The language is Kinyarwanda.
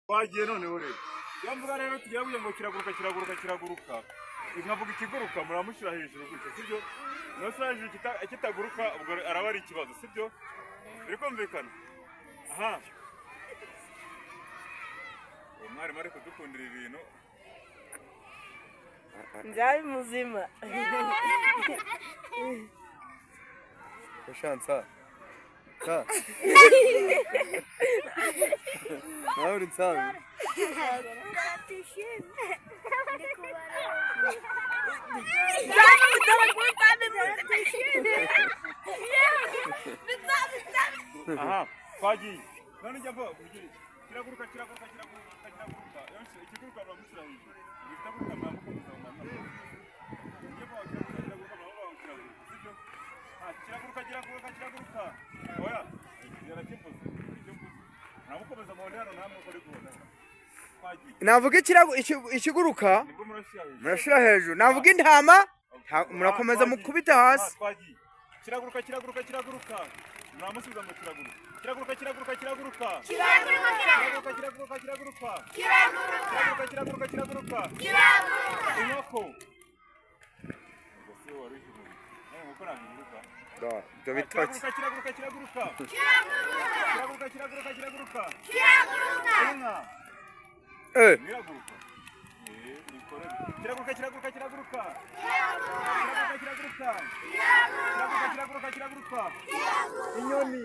Wagiye noneho rero iyo mvuga rero tugiye kugira ngo kiraguruka nkavuga ikiguruka muramushyira hejuru gutya sibyo nasura hejuru kitaguruka ubwo araba ari ikibazo sibyo biri kumvikana aha umwari mari kudukundira ibintu Nzabi muzima Shansa Ha Nauri sabe Aha kwagiye none njya mvuga kiraguruka yose ikiguruka bamushyira hejuru bitaguruka bamukomeza mu mama njye mvuga kiraguruka bamushyira sibyo kiraguruka oya yarakimbuza namukomeza mu ndano namwe kuri kubona navuga ikiguruka murashira hejuru navuga intama murakomeza mukubita hasi kiraguruka muramusubiza mu kiraguruka inkoko ibyo bitotsi kiraguruka inka miraguruka kiraguruka inyoni